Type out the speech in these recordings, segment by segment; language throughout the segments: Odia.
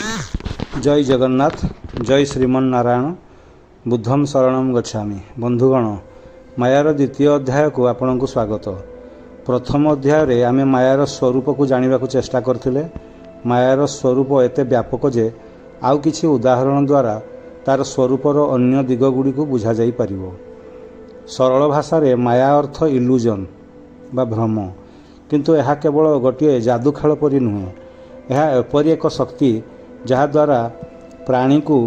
जय जगन्नाथ। जय श्रीमन्नारायण। बुद्धम शरणम गच्छामि। बंधुगण, मायार द्वितीय अध्याय को आपण को स्वागत। प्रथम अध्याय आमे मायार स्वरूप को जानिबा को चेष्टा करथिले। मायार स्वरूप एते व्यापक जे आउ किछि उदाहरण द्वारा तार स्वरूपर अन्य दिगगुड़ी को बुझा जाई परिबो। सरल भाषा रे माया अर्थ इल्यूजन बा भ्रम, किंतु यह केवल गोटे जादू खेल परी नुहे। यह एपरी एक शक्ति जहाद्वारा प्राणी को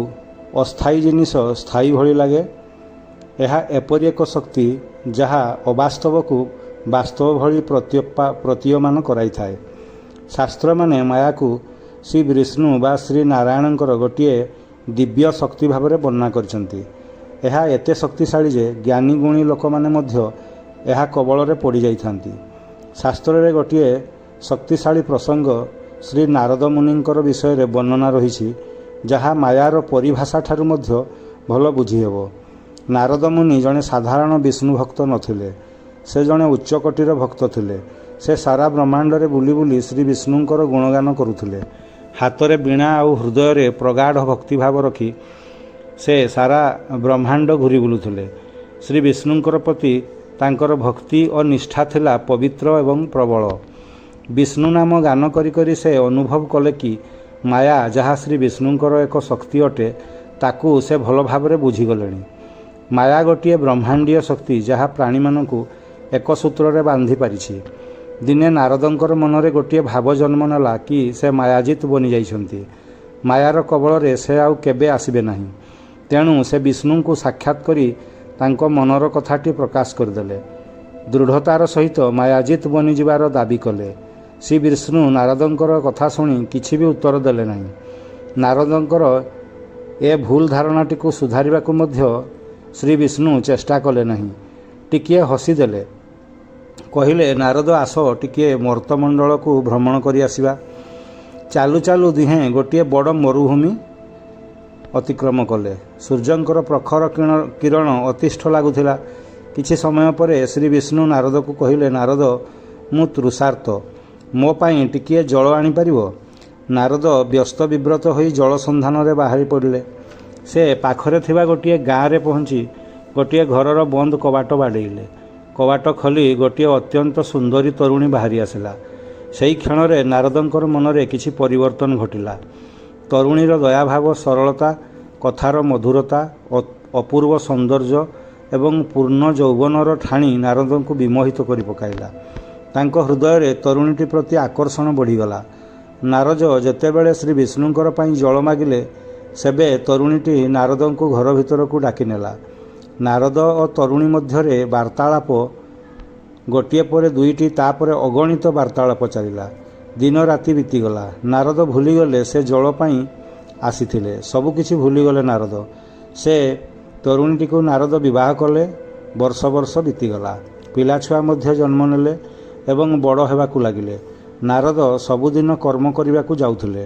अस्थायी जिनिस स्थायी भली लगे। यह एपरी एक शक्ति जहा अवास्तव को वास्तव भली प्रतीयमान कराई थाए। शास्त्र माने माया को श्री विष्णु बा श्री नारायण गोटे दिव्य शक्ति भाव में वर्णना करछंती। यह एते शक्तिशाली जे ज्ञानी गुणी लोक माने मध्य यह कबल रे पड़ी जाइथांती। शास्त्र रे गोटे शक्तिशाली प्रसंग श्री नारद मुनिंकर विषय रे वर्णना रही, जहाँ मायार परिभाषा ठारू मध्य भल बुझी हेबो। नारद मुनि जड़े साधारण विष्णु भक्त नथिले, से जड़े उच्चकोटीर भक्त थिले। से सारा ब्रह्मांड रे बुली बुली श्री विष्णुंकर गुणगान करुथिले। हाथ में वीणा और हृदय रे प्रगाढ़ भक्तिभाव रखी से सारा ब्रह्मांड घूरी बुलुथिले। श्री विष्णुंकर प्रति तांकर भक्ति और निष्ठा थिला पवित्र एवं प्रबल। विष्णु नाम गान करी करी से अनुभव कले कि माया जहाँ श्री विष्णुंकर एक शक्ति अटे ताकू से भल भाव बुझीगले। माया गोटे ब्रह्मांडीय शक्ति जहाँ प्राणी मानू एक सूत्र रे बांधि पारिछि। दिने नारदंकर मनरे गोटे भाव जन्म नेला कि से मायाजित बनी जाइछंती। मायार कबल रे से आउ केबे आसिबे नाही। तेणु से विष्णु को साक्षात करी तांको मनर कथाटी प्रकाश करदेले। दृढ़तार सहित मायाजित बनी जिबार दाबी कले। श्री विष्णु नारदंकर कथा शुणी किछि भी उत्तर देले नाही। नारदंकर ए भूल धारणाटी को सुधारिबा को मध्य श्री विष्णु चेष्टा कले नाही। टिकिए हसीदेले। कहिले, नारद आस टिकिए मर्तमंडल को भ्रमण करी आसिबा। चालू चालू दिहे गोटे बड़ मरुभूमि अतिक्रम कले। सूर्यंकर प्रखर किरण अतिष्ठ लगुला। किछि समय परे श्री विष्णु नारद को कहिले, नारद मु तृषार्त, मो पाई टिकिए जल आनी परिबो। नारद व्यस्त विव्रत होई जल संधान रे बाहरी पड़िले। से पाखरे थिबा गोटे गाँ रे पहुँची गोटे घरर बंद कबाट बाड़ेइले। कबाट खोली गोटे अत्यंत सुंदरी तरुणी बाहरी आसिला। सेई क्षण रे नारदंकर मनरे किछि परिवर्तन घटिला। तरुणीर दयाभाव, सरलता, कथार मधुरता, अपूर्व सौंदर्य एवं पूर्ण यौवनर ठाणी नारद को विमोहित करि पकाइला। तांको हृदय रे तरुणीटी प्रति आकर्षण बढ़ीगला। नारद जेतेबेले श्री विष्णुंकर पई जल मागिले, सेबे तरुणीटी नारद को घर भितर को डाकी नेला। नारद और तरुणी मध्यरे वार्तालाप गोटे पर दुईटी तापर अगणित वार्तालाप चलिला। दिन राति बीतीगला। नारद भूलीगले से जल पाई आसीथिले। सबकिछि भूलीगले नारद। से तरुणीटी को नारद विवाह कले। वर्ष वर्ष बीतीगला। पिला छुआ मध्य जन्म नेले एवं बड़ हेबाकु लागिले। नारद सबुदिन कर्म करिबाकु जाउथिले।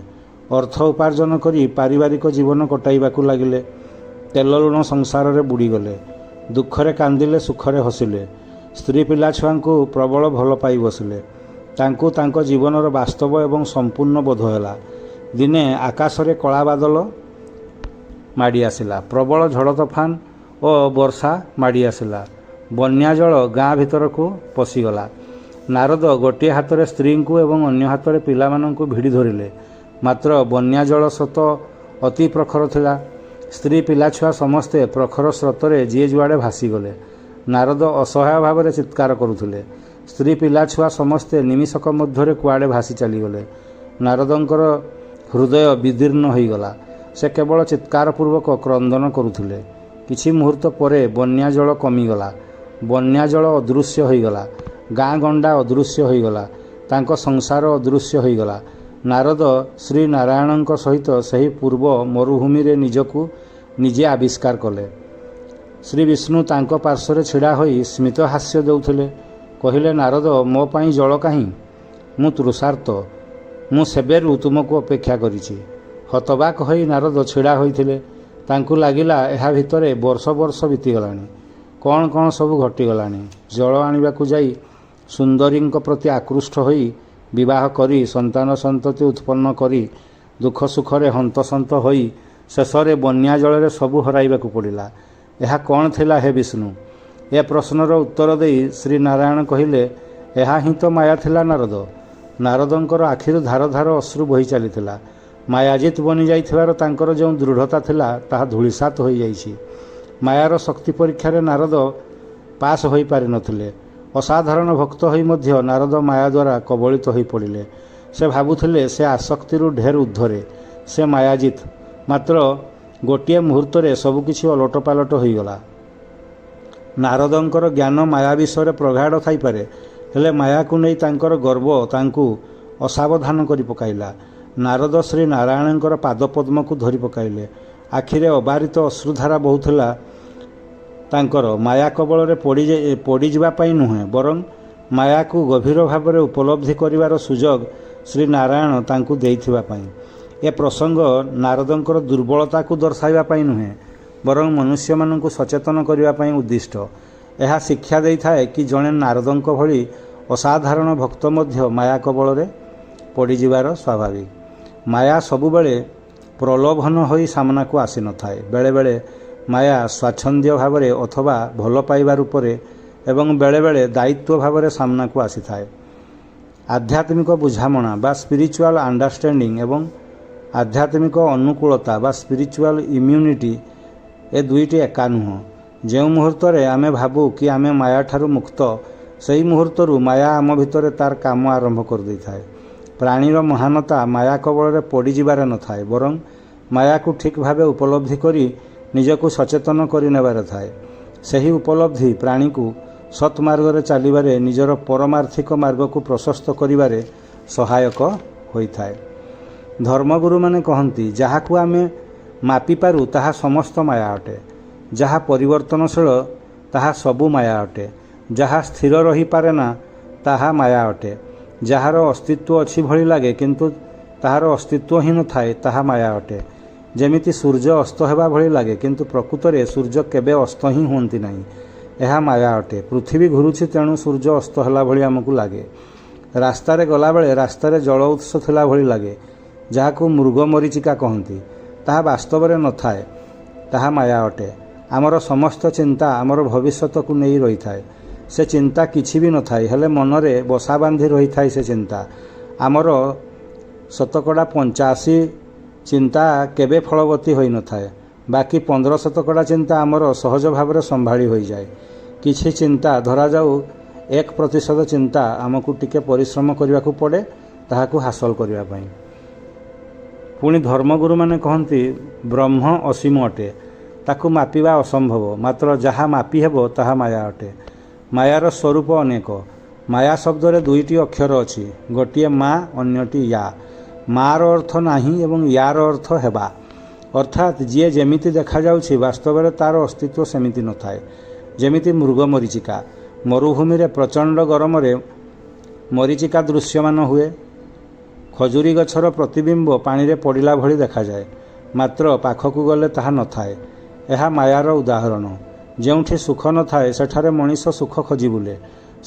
अर्थ उपार्जन करी पारिवारिक जीवन कटाइबाकु लागिले। तेल लुण संसार रे बुड़ीगले। दुखरे कांदिले, सुखरे हसिले। स्त्री पिला छुआ को प्रबल भल पाई बसिले। तांको तांको जीवनर वास्तव एवं संपूर्ण बोध होला। दिने आकाश रे कला बादल माड़ी आसिला। प्रबल झड़ तोफान और वर्षा माड़ी आसिला। बन्या जल गाँ भितर को पशिगला। नारद गोटे हाथ रे स्त्री को एवं अन्य हाथ रे पिला माननकु भिड़ी धरिले। मात्र बन्या जल स्रोत अति प्रखर थिला। स्त्री पिला छुआ समस्ते प्रखर स्रोतरे जी जुआड़े भासीगले। नारद असहाय भाव में चित्कार करुथिले। स्त्री पिला छुआ समस्ते निमिषक मध्यरे कुआड़े भासी चलीगले। नारदंकर हृदय विदीर्ण होईगला। से केवल चित्कार पूर्वक क्रंदन करुथिले। किछि मुहूर्त परे बन्या जल कमीगला। बन्या जल अदृश्य होईगला। गाँ गंडा अदृश्य होईगला। तांको संसार अदृश्य होईगला। नारद श्री नारायण सहित सही पूर्व मरुभूमि रे निजकु निजे आविष्कार कले। श्री विष्णु तांको पार्श्व छिड़ा होई स्मित हास्य देउथिले। कहिले, नारद मो पाई जल काहीं? मु तृषार्त, मु सेबेरु तुमको अपेक्षा करिछि। हतबाक होई नारद छिड़ा होइथिले। तांकु लागिला एहा भितरे वर्ष वर्ष बीतीगलानी। कौन कौन सब घटीगलानी। जल आनिबाकु जाई सुंदरींक प्रति आकृष्ट होई विवाह करी संतान संतति उत्पन्न करी ଦୁଃଖ ସୁଖରେ ହନ୍ତସନ୍ତ ହୋଇ ଶେଷରେ ବନ୍ୟା ଜଳରେ ସବୁ ହରାଇବାକୁ ପଡ଼ିଲା। ଏହା କ'ଣ ଥିଲା ହେ ବିଷ୍ଣୁ? ଏ ପ୍ରଶ୍ନର ଉତ୍ତର ଦେଇ ଶ୍ରୀନାରାୟଣ କହିଲେ, ଏହା ହିଁ ତ ମାୟା ଥିଲା ନାରଦ। ନାରଦଙ୍କର ଆଖିରୁ ଧାର ଧାର ଅଶ୍ରୁ ବୋହି ଚାଲିଥିଲା। ମାୟାଜିତ ବନିଯାଇଥିବାର ତାଙ୍କର ଯେଉଁ ଦୃଢ଼ତା ଥିଲା ତାହା ଧୂଳିସାତ ହୋଇଯାଇଛି। ମାୟାର ଶକ୍ତି ପରୀକ୍ଷାରେ ନାରଦ ପାସ୍ ହୋଇପାରିନଥିଲେ। ଅସାଧାରଣ ଭକ୍ତ ହୋଇ ମଧ୍ୟ ନାରଦ ମାୟା ଦ୍ୱାରା କବଳିତ ହୋଇପଡ଼ିଲେ। ସେ ଭାବୁଥିଲେ ସେ ଆସକ୍ତିରୁ ଢେର ଉର୍ଦ୍ଧ୍ୱରେ, ସେ ମାୟାଜିତ। ମାତ୍ର ଗୋଟିଏ ମୁହୂର୍ତ୍ତରେ ସବୁକିଛି ଓଲଟପାଲଟ ହୋଇଗଲା। ନାରଦଙ୍କର ଜ୍ଞାନ ମାୟା ବିଷୟରେ ପ୍ରଗାଢ଼ ଥାଇପାରେ, ହେଲେ ମାୟାକୁ ନେଇ ତାଙ୍କର ଗର୍ବ ତାଙ୍କୁ ଅସାବଧାନ କରି ପକାଇଲା। ନାରଦ ଶ୍ରୀ ନାରାୟଣଙ୍କର ପାଦପଦ୍ମକୁ ଧରି ପକାଇଲେ। ଆଖିରେ ଅବାରିତ ଅଶ୍ରୁଧାରା ବହୁଥିଲା ତାଙ୍କର। ମାୟା କବଳରେ ପଡ଼ିଯିବା ପାଇଁ ନୁହେଁ, ବରଂ ମାୟାକୁ ଗଭୀର ଭାବରେ ଉପଲବ୍ଧି କରିବାର ସୁଯୋଗ ଶ୍ରୀନାରାୟଣ ତାଙ୍କୁ ଦେଇଥିବା ପାଇଁ। ଏ ପ୍ରସଙ୍ଗ ନାରଦଙ୍କର ଦୁର୍ବଳତାକୁ ଦର୍ଶାଇବା ପାଇଁ ନୁହେଁ, ବରଂ ମନୁଷ୍ୟମାନଙ୍କୁ ସଚେତନ କରିବା ପାଇଁ ଉଦ୍ଦିଷ୍ଟ। ଏହା ଶିକ୍ଷା ଦେଇଥାଏ କି ଜଣେ ନାରଦଙ୍କ ଭଳି ଅସାଧାରଣ ଭକ୍ତ ମଧ୍ୟ ମାୟା କବଳରେ ପଡ଼ିଯିବାର ସ୍ୱାଭାବିକ। ମାୟା ସବୁବେଳେ ପ୍ରଲୋଭନ ହୋଇ ସାମ୍ନାକୁ ଆସିନଥାଏ। ବେଳେବେଳେ ମାୟା ସ୍ୱାଚ୍ଛନ୍ଦ୍ୟ ଭାବରେ ଅଥବା ଭଲ ପାଇବା ରୂପରେ ଏବଂ ବେଳେବେଳେ ଦାୟିତ୍ୱ ଭାବରେ ସାମ୍ନାକୁ ଆସିଥାଏ। ଆଧ୍ୟାତ୍ମିକ ବୁଝାମଣା ବା ସ୍ପିରିଚୁଆଲ୍ ଆଣ୍ଡରଷ୍ଟାଣ୍ଡିଂ ଏବଂ ଆଧ୍ୟାତ୍ମିକ ଅନୁକୂଳତା ବା ସ୍ପିରିଚୁଆଲ୍ ଇମ୍ୟୁନିଟି, ଏ ଦୁଇଟି ଏକା ନୁହଁ। ଯେଉଁ ମୁହୂର୍ତ୍ତରେ ଆମେ ଭାବୁ କି ଆମେ ମାୟାଠାରୁ ମୁକ୍ତ, ସେହି ମୁହୂର୍ତ୍ତରୁ ମାୟା ଆମ ଭିତରେ ତାର କାମ ଆରମ୍ଭ କରିଦେଇଥାଏ। ପ୍ରାଣୀର ମହାନତା ମାୟା କବଳରେ ପଡ଼ିଯିବାରେ ନଥାଏ, ବରଂ ମାୟାକୁ ଠିକ୍ ଭାବେ ଉପଲବ୍ଧି କରି ନିଜକୁ ସଚେତନ କରିନେବାରେ ଥାଏ। ସେହି ଉପଲବ୍ଧି ପ୍ରାଣୀକୁ ସତ୍ମାର୍ଗରେ ଚାଲିବାରେ, ନିଜର ପରମାର୍ଥିକ ମାର୍ଗକୁ ପ୍ରଶସ୍ତ କରିବାରେ ସହାୟକ ହୋଇଥାଏ। ଧର୍ମଗୁରୁମାନେ କହନ୍ତି, ଯାହାକୁ ଆମେ ମାପିପାରୁ ତାହା ସମସ୍ତ ମାୟା ଅଟେ। ଯାହା ପରିବର୍ତ୍ତନଶୀଳ ତାହା ସବୁ ମାୟା ଅଟେ। ଯାହା ସ୍ଥିର ରହିପାରେ ନା ତାହା ମାୟା ଅଟେ। ଯାହାର ଅସ୍ତିତ୍ୱ ଅଛି ଭଳି ଲାଗେ କିନ୍ତୁ ତାହାର ଅସ୍ତିତ୍ୱ ହିଁ ନଥାଏ, ତାହା ମାୟା ଅଟେ। ଯେମିତି ସୂର୍ଯ୍ୟ ଅସ୍ତ ହେବା ଭଳି ଲାଗେ କିନ୍ତୁ ପ୍ରକୃତରେ ସୂର୍ଯ୍ୟ କେବେ ଅସ୍ତ ହିଁ ହୁଅନ୍ତି ନାହିଁ, ଏହା ମାୟା ଅଟେ। ପୃଥିବୀ ଘୁରୁଛି, ତେଣୁ ସୂର୍ଯ୍ୟ ଅସ୍ତ ହେଲା ଭଳି ଆମକୁ ଲାଗେ। ରାସ୍ତାରେ ଗଲାବେଳେ ରାସ୍ତାରେ ଜଳ ଉତ୍ସ ଥିଲା ଭଳି ଲାଗେ, ଯାହାକୁ ମୃଗ ମରୀଚିକା କହନ୍ତି, ତାହା ବାସ୍ତବରେ ନଥାଏ, ତାହା ମାୟା ଅଟେ। ଆମର ସମସ୍ତ ଚିନ୍ତା ଆମର ଭବିଷ୍ୟତକୁ ନେଇ ରହିଥାଏ। ସେ ଚିନ୍ତା କିଛି ବି ନଥାଏ, ହେଲେ ମନରେ ବସା ବାନ୍ଧି ରହିଥାଏ ସେ ଚିନ୍ତା। ଆମର 85% ଚିନ୍ତା କେବେ ଫଳବତୀ ହୋଇନଥାଏ। ବାକି 15% ଚିନ୍ତା ଆମର ସହଜ ଭାବରେ ସମ୍ଭାଳି ହୋଇଯାଏ। କିଛି ଚିନ୍ତା, ଧରାଯାଉ 1% ଚିନ୍ତା, ଆମକୁ ଟିକେ ପରିଶ୍ରମ କରିବାକୁ ପଡ଼େ ତାହାକୁ ହାସଲ କରିବା ପାଇଁ। ପୁଣି ଧର୍ମଗୁରୁମାନେ କହନ୍ତି, ବ୍ରହ୍ମ ଅସୀମ ଅଟେ, ତାକୁ ମାପିବା ଅସମ୍ଭବ। ମାତ୍ର ଯାହା ମାପି ହେବ ତାହା ମାୟା ଅଟେ। ମାୟାର ସ୍ୱରୂପ ଅନେକ। ମାୟା ଶବ୍ଦରେ ଦୁଇଟି ଅକ୍ଷର ଅଛି, ଗୋଟିଏ ମା, ଅନ୍ୟଟି ୟା। ମାର ଅର୍ଥ ନାହିଁ ଏବଂ ୟାର ଅର୍ଥ ହେବା। ଅର୍ଥାତ୍ ଯିଏ ଯେମିତି ଦେଖାଯାଉଛି ବାସ୍ତବରେ ତାର ଅସ୍ତିତ୍ୱ ସେମିତି ନଥାଏ। ଯେମିତି ମୃଗ ମରୀଚିକା। ମରୁଭୂମିରେ ପ୍ରଚଣ୍ଡ ଗରମରେ ମରୀଚିକା ଦୃଶ୍ୟମାନ ହୁଏ। ଖଜୁରୀ ଗଛର ପ୍ରତିବିମ୍ବ ପାଣିରେ ପଡ଼ିଲା ଭଳି ଦେଖାଯାଏ, ମାତ୍ର ପାଖକୁ ଗଲେ ତାହା ନଥାଏ। ଏହା ମାୟାର ଉଦାହରଣ। ଯେଉଁଠି ସୁଖ ନଥାଏ ସେଠାରେ ମଣିଷ ସୁଖ ଖୋଜି ବୁଲେ।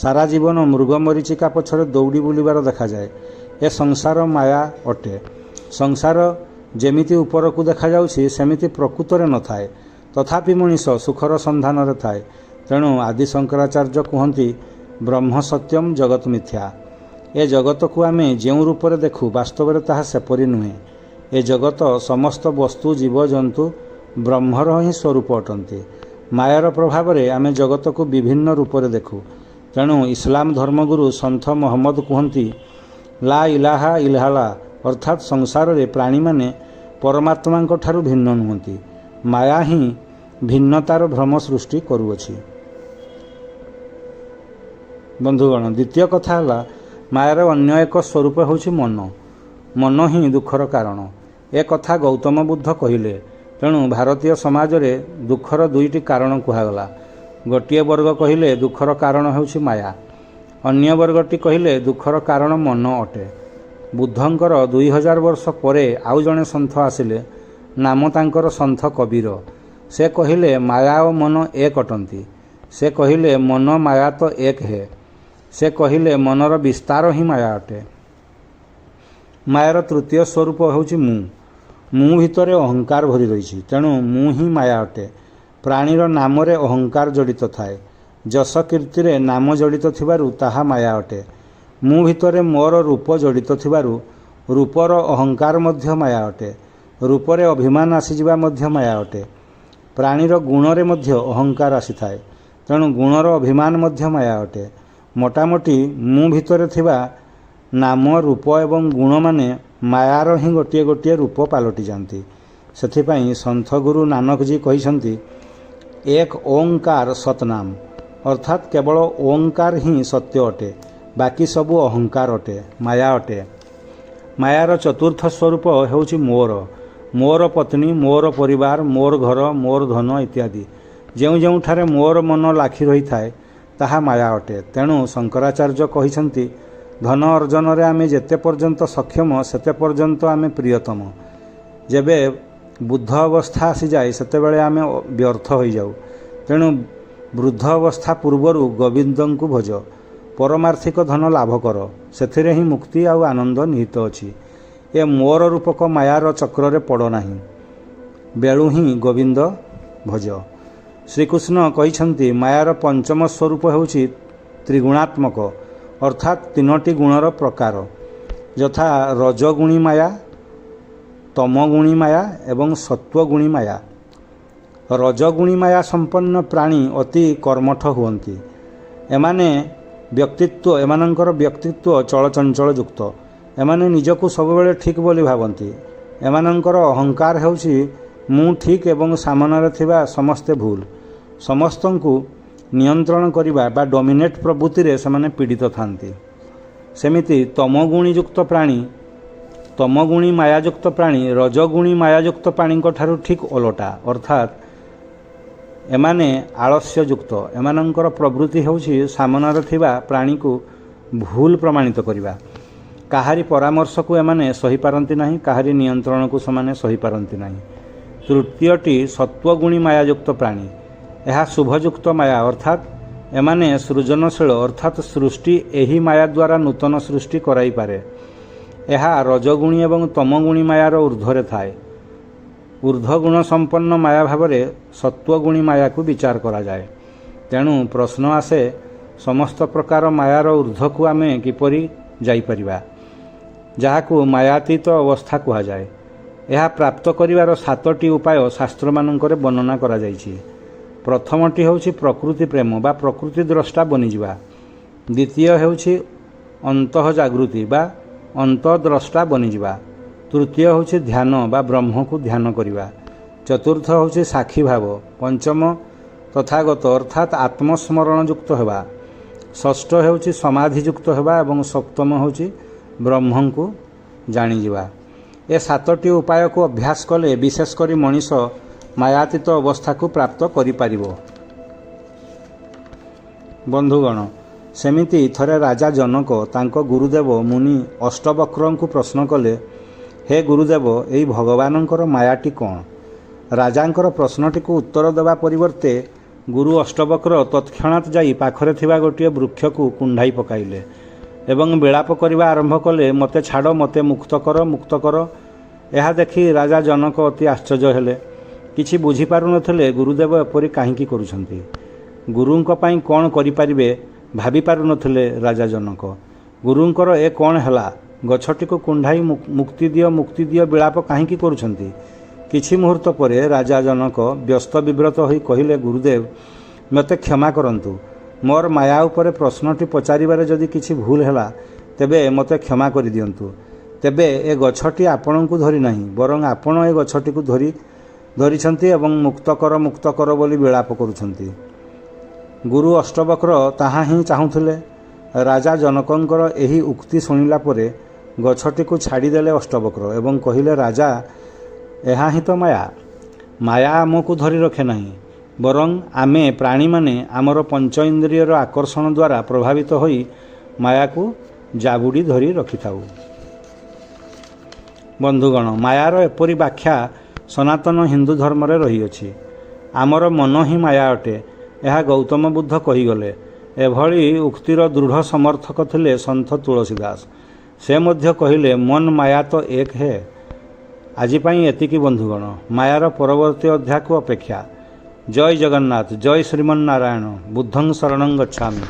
ସାରା ଜୀବନ ମୃଗ ମରୀଚିକା ପଛରେ ଦୌଡ଼ି ବୁଲିବାର ଦେଖାଯାଏ। ଏ ସଂସାର ମାୟା ଅଟେ। ସଂସାର ଯେମିତି ଉପରକୁ ଦେଖାଯାଉଛି ସେମିତି ପ୍ରକୃତରେ ନଥାଏ। ତଥାପି ମଣିଷ ସୁଖର ସନ୍ଧାନରେ ଥାଏ। ତେଣୁ ଆଦି ଶଙ୍କରାଚାର୍ଯ୍ୟ କୁହନ୍ତି, ବ୍ରହ୍ମ ସତ୍ୟମ୍ ଜଗତ୍ ମିଥ୍ୟା। ଏ ଜଗତକୁ ଆମେ ଯେଉଁ ରୂପରେ ଦେଖୁ ବାସ୍ତବରେ ତାହା ସେପରି ନୁହେଁ। ଏ ଜଗତ ସମସ୍ତ ବସ୍ତୁ, ଜୀବଜନ୍ତୁ ବ୍ରହ୍ମର ହିଁ ସ୍ୱରୂପ ଅଟନ୍ତି। ମାୟାର ପ୍ରଭାବରେ ଆମେ ଜଗତକୁ ବିଭିନ୍ନ ରୂପରେ ଦେଖୁ। ତେଣୁ ଇସଲାମ ଧର୍ମଗୁରୁ ସନ୍ଥ ମହମ୍ମଦ କୁହନ୍ତି, ଲା ଇଲାହା ଇଲ୍ଲାଲ୍ଲାହ, ଅର୍ଥାତ୍ ସଂସାରରେ ପ୍ରାଣୀମାନେ ପରମାତ୍ମାଙ୍କ ଠାରୁ ଭିନ୍ନ ନୁହନ୍ତି। ମାୟା ହିଁ ଭିନ୍ନତାର ଭ୍ରମ ସୃଷ୍ଟି କରୁଅଛି। ବନ୍ଧୁଗଣ, ଦ୍ୱିତୀୟ କଥା ହେଲା, ମାୟାର ଅନ୍ୟ ଏକ ସ୍ୱରୂପ ହେଉଛି ମନ। ମନ ହିଁ ଦୁଃଖର କାରଣ। ଏ କଥା ଗୌତମ ବୁଦ୍ଧ କହିଲେ। ତେଣୁ ଭାରତୀୟ ସମାଜରେ ଦୁଃଖର ଦୁଇଟି କାରଣ କୁହାଗଲା। ଗୋଟିଏ ବର୍ଗ କହିଲେ ଦୁଃଖର କାରଣ ହେଉଛି ମାୟା, ଅନ୍ୟ ବର୍ଗଟି କହିଲେ ଦୁଃଖର କାରଣ ମନ ଅଟେ। ବୁଦ୍ଧଙ୍କର 2000 ବର୍ଷ ପରେ ଆଉ ଜଣେ ସନ୍ଥ ଆସିଲେ। ନାମ ତାଙ୍କର ସନ୍ଥ କବୀର। ସେ କହିଲେ ମାୟା ଓ ମନ ଏକ ଅଟନ୍ତି। ସେ କହିଲେ ମନ ମାୟା ତ ଏକ ହେ। ସେ କହିଲେ ମନର ବିସ୍ତାର ହିଁ ମାୟା ଅଟେ। ମାୟାର ତୃତୀୟ ସ୍ୱରୂପ ହେଉଛି ମୁଁ ଭିତରେ ଅହଙ୍କାର ଭରି ରହିଛି, ତେଣୁ ମୁଁ ହିଁ ମାୟା ଅଟେ। ପ୍ରାଣୀର ନାମରେ ଅହଙ୍କାର ଜଡ଼ିତ ଥାଏ। ଯଶ କୀର୍ତ୍ତିରେ ନାମ ଜଡ଼ିତ ଥିବାରୁ ତାହା ମାୟା ଅଟେ। ମୁଁ ଭିତରେ ମୋର ରୂପ ଜଡ଼ିତ ଥିବାରୁ ରୂପର ଅହଙ୍କାର ମଧ୍ୟ ମାୟା ଅଟେ। ରୂପରେ ଅଭିମାନ ଆସିଯିବା ମଧ୍ୟ ମାୟା ଅଟେ। ପ୍ରାଣୀର ଗୁଣରେ ମଧ୍ୟ ଅହଙ୍କାର ଆସିଥାଏ, ତେଣୁ ଗୁଣର ଅଭିମାନ ମଧ୍ୟ ମାୟା ଅଟେ। ମୋଟାମୋଟି ମୁଁ ଭିତରେ ଥିବା ନାମ, ରୂପ ଏବଂ ଗୁଣମାନେ ମାୟାର ହିଁ ଗୋଟିଏ ଗୋଟିଏ ରୂପ ପାଲଟି ଯାଆନ୍ତି। ସେଥିପାଇଁ ସନ୍ଥ ଗୁରୁ ନାନକଜୀ କହିଛନ୍ତି, ଏକ ଓଙ୍କାର ସତନାମ, ଅର୍ଥାତ୍ କେବଳ ଓଙ୍କାର ହିଁ ସତ୍ୟ ଅଟେ, ବାକି ସବୁ ଅହଙ୍କାର ଅଟେ, ମାୟା ଅଟେ। ମାୟାର ଚତୁର୍ଥ ସ୍ୱରୂପ ହେଉଛି ମୋର ପତ୍ନୀ, ମୋର ପରିବାର, ମୋର ଘର, ମୋର ଧନ ଇତ୍ୟାଦି। ଯେଉଁଠାରେ ମୋର ମନ ଲାଖି ରହିଥାଏ ତାହା ମାୟା ଅଟେ। ତେଣୁ ଶଙ୍କରାଚାର୍ଯ୍ୟ କହିଛନ୍ତି, ଧନ ଅର୍ଜନରେ ଆମେ ଯେତେ ପର୍ଯ୍ୟନ୍ତ ସକ୍ଷମ ସେତେ ପର୍ଯ୍ୟନ୍ତ ଆମେ ପ୍ରିୟତମ। ଯେବେ ବୁଦ୍ଧ ଅବସ୍ଥା ଆସିଯାଏ ସେତେବେଳେ ଆମେ ବ୍ୟର୍ଥ ହୋଇଯାଉ। ତେଣୁ ବୃଦ୍ଧ ଅବସ୍ଥା ପୂର୍ବରୁ ଗୋବିନ୍ଦଙ୍କୁ ଭଜ, ପରମାର୍ଥିକ ଧନ ଲାଭ କର, ସେଥିରେ ହିଁ ମୁକ୍ତି ଆଉ ଆନନ୍ଦ ନିହିତ ଅଛି। ଏ ମୋର ରୂପକ ମାୟାର ଚକ୍ରରେ ପଡ଼ ନାହିଁ, ବେଳୁ ହିଁ ଗୋବିନ୍ଦ ଭଜ। ଶ୍ରୀକୃଷ୍ଣ କହିଛନ୍ତି, ମାୟାର ପଞ୍ଚମ ସ୍ୱରୂପ ହେଉଛି ତ୍ରିଗୁଣାତ୍ମକ, ଅର୍ଥାତ୍ ତିନୋଟି ଗୁଣର ପ୍ରକାର, ଯଥା ରଜଗୁଣୀ ମାୟା, ତମଗୁଣୀ ମାୟା ଏବଂ ସତ୍ୱଗୁଣୀ ମାୟା। ରଜଗୁଣୀ ମାୟା ସମ୍ପନ୍ନ ପ୍ରାଣୀ ଅତି କର୍ମଠ ହୁଅନ୍ତି। ଏମାନଙ୍କର ବ୍ୟକ୍ତିତ୍ୱ ଚଳଚଞ୍ଚଳ ଯୁକ୍ତ। ଏମାନେ ନିଜକୁ ସବୁବେଳେ ଠିକ୍ ବୋଲି ଭାବନ୍ତି। ଏମାନଙ୍କର ଅହଙ୍କାର ହେଉଛି ମୁଁ ଠିକ୍ ଏବଂ ସାମନାରେ ଥିବା ସମସ୍ତେ ଭୁଲ। ସମସ୍ତଙ୍କୁ ନିୟନ୍ତ୍ରଣ କରିବା ବା ଡୋମିନେଟ୍ ପ୍ରବୃତ୍ତିରେ ସେମାନେ ପୀଡ଼ିତ ଥାନ୍ତି। ସେମିତି ତମଗୁଣୀ ମାୟାଯୁକ୍ତ ପ୍ରାଣୀ ରଜଗୁଣୀ ମାୟାଯୁକ୍ତ ପ୍ରାଣୀଙ୍କ ଠାରୁ ଠିକ୍ ଓଲଟା, ଅର୍ଥାତ୍ ଏମାନେ ଆଳସ୍ୟଯୁକ୍ତ। ଏମାନଙ୍କର ପ୍ରବୃତ୍ତି ହେଉଛି ସାମନାରେ ଥିବା ପ୍ରାଣୀକୁ ଭୁଲ ପ୍ରମାଣିତ କରିବା। କାହାରି ପରାମର୍ଶକୁ ଏମାନେ ସହିପାରନ୍ତି ନାହିଁ, କାହାରି ନିୟନ୍ତ୍ରଣକୁ ସେମାନେ ସହିପାରନ୍ତି ନାହିଁ। ତୃତୀୟଟି ସତ୍ୱଗୁଣୀ ମାୟାଯୁକ୍ତ ପ୍ରାଣୀ। ଏହା ଶୁଭଯୁକ୍ତ ମାୟା, ଅର୍ଥାତ୍ ଏମାନେ ସୃଜନଶୀଳ, ଅର୍ଥାତ୍ ସୃଷ୍ଟି ଏହି ମାୟା ଦ୍ୱାରା ନୂତନ ସୃଷ୍ଟି କରାଇପାରେ। ଏହା ରଜଗୁଣୀ ଏବଂ ତମଗୁଣୀ ମାୟାର ଊର୍ଦ୍ଧ୍ୱରେ ଥାଏ। ଊର୍ଦ୍ଧ୍ୱଗୁଣ ସମ୍ପନ୍ନ ମାୟା ଭାବରେ ସତ୍ୱଗୁଣୀ ମାୟାକୁ ବିଚାର କରାଯାଏ। ତେଣୁ ପ୍ରଶ୍ନ ଆସେ, ସମସ୍ତ ପ୍ରକାର ମାୟାର ଊର୍ଦ୍ଧ୍ୱକୁ ଆମେ କିପରି ଯାଇପାରିବା, ଯାହାକୁ ମାୟାତୀତ ଅବସ୍ଥା କୁହାଯାଏ। ଏହା ପ୍ରାପ୍ତ କରିବାର 7ଟି ଉପାୟ ଶାସ୍ତ୍ରମାନଙ୍କରେ ବର୍ଣ୍ଣନା କରାଯାଇଛି। ପ୍ରଥମଟି ହେଉଛି ପ୍ରକୃତି ପ୍ରେମ ବା ପ୍ରକୃତି ଦ୍ରଷ୍ଟା ବନିଯିବା। ଦ୍ୱିତୀୟ ହେଉଛି ଅନ୍ତଃଜାଗୃତି ବା ଅନ୍ତଃଦ୍ରଷ୍ଟା ବନିଯିବା। ତୃତୀୟ ହେଉଛି ଧ୍ୟାନ ବା ବ୍ରହ୍ମକୁ ଧ୍ୟାନ କରିବା। ଚତୁର୍ଥ ହେଉଛି ସାକ୍ଷୀ ଭାବ। ପଞ୍ଚମ ତଥାଗତ ଅର୍ଥାତ୍ ଆତ୍ମସ୍ମରଣଯୁକ୍ତ ହେବା। ଷଷ୍ଠ ହେଉଛି ସମାଧିଯୁକ୍ତ ହେବା ଏବଂ ସପ୍ତମ ହେଉଛି ବ୍ରହ୍ମଙ୍କୁ ଜାଣିଯିବା। ଏ 7ଟି ଉପାୟକୁ ଅଭ୍ୟାସ କଲେ ବିଶେଷ କରି ମଣିଷ ମାୟାତୀତ ଅବସ୍ଥାକୁ ପ୍ରାପ୍ତ କରିପାରିବ। ବନ୍ଧୁଗଣ, ସେମିତି ଥରେ ରାଜା ଜନକ ତାଙ୍କ ଗୁରୁଦେବ ମୁନି ଅଷ୍ଟବକ୍ରଙ୍କୁ ପ୍ରଶ୍ନ କଲେ, ହେ ଗୁରୁଦେବ, ଏଇ ଭଗବାନଙ୍କର ମାୟାଟି କ'ଣ? ରାଜାଙ୍କର ପ୍ରଶ୍ନଟିକୁ ଉତ୍ତର ଦେବା ପରିବର୍ତ୍ତେ ଗୁରୁ ଅଷ୍ଟବକ୍ର ତତ୍କ୍ଷଣାତ୍ ଯାଇ ପାଖରେ ଥିବା ଗୋଟିଏ ବୃକ୍ଷକୁ କୁଣ୍ଢାଇ ପକାଇଲେ ଏବଂ ବିଳାପ କରିବା ଆରମ୍ଭ କଲେ, ମୋତେ ଛାଡ଼, ମୋତେ ମୁକ୍ତ କର। ଏହା ଦେଖି ରାଜା ଜନକ ଅତି ଆଶ୍ଚର୍ଯ୍ୟ ହେଲେ। କିଛି ବୁଝିପାରୁନଥିଲେ ଗୁରୁଦେବ ଏପରି କାହିଁକି କରୁଛନ୍ତି। ଗୁରୁଙ୍କ ପାଇଁ କ'ଣ କରିପାରିବେ ଭାବିପାରୁନଥିଲେ ରାଜା ଜନକ। ଗୁରୁଙ୍କର ଏ କ'ଣ ହେଲା? ଗଛଟିକୁ କୁଣ୍ଢାଇ ମୁକ୍ତି ଦିଅ ବିଳାପ କାହିଁକି କରୁଛନ୍ତି? କିଛି ମୁହୂର୍ତ୍ତ ପରେ ରାଜା ଜନକ ବ୍ୟସ୍ତ ବିବ୍ରତ ହୋଇ କହିଲେ, ଗୁରୁଦେବ, ମୋତେ କ୍ଷମା କରନ୍ତୁ। ମୋର ମାୟା ଉପରେ ପ୍ରଶ୍ନଟି ପଚାରିବାରେ ଯଦି କିଛି ଭୁଲ ହେଲା ତେବେ ମୋତେ କ୍ଷମା କରିଦିଅନ୍ତୁ। ତେବେ ଏ ଗଛଟି ଆପଣଙ୍କୁ ଧରି ନାହିଁ, ବରଂ ଆପଣ ଏ ଗଛଟିକୁ ଧରିଛନ୍ତି ଏବଂ ମୁକ୍ତ କର ବୋଲି ବିଳାପ କରୁଛନ୍ତି। ଗୁରୁ ଅଷ୍ଟବକ୍ର ତାହା ହିଁ ଚାହୁଁଥିଲେ। ରାଜା ଜନକଙ୍କର ଏହି ଉକ୍ତି ଶୁଣିଲା ପରେ ଗଛଟିକୁ ଛାଡ଼ିଦେଲେ ଅଷ୍ଟବକ୍ର ଏବଂ କହିଲେ, ରାଜା, ଏହା ହିଁ ତ ମାୟା ଆମକୁ ଧରି ରଖେ ନାହିଁ, ବରଂ ଆମେ ପ୍ରାଣୀମାନେ ଆମର ପଞ୍ଚ ଇନ୍ଦ୍ରିୟର ଆକର୍ଷଣ ଦ୍ୱାରା ପ୍ରଭାବିତ ହୋଇ ମାୟାକୁ ଜାବୁଡ଼ି ଧରି ରଖିଥାଉ। ବନ୍ଧୁଗଣ, ମାୟାର ଏପରି ବ୍ୟାଖ୍ୟା ସନାତନ ହିନ୍ଦୁ ଧର୍ମରେ ରହିଅଛି। ଆମର ମନ ହିଁ ମାୟା ଅଟେ, ଏହା ଗୌତମ ବୁଦ୍ଧ କହିଗଲେ। ଏଭଳି ଉକ୍ତିର ଦୃଢ଼ ସମର୍ଥକ ଥିଲେ ସନ୍ଥ ତୁଳସୀ ଦାସ। से मध्य कहिले मन माया तो एक है। आज एतिकी बंधुगण, मायार परवर्ती अध्याय को अपेक्षा। जय जगन्नाथ, जय श्रीमन्नारायण, बुद्धं शरणं गच्छामि।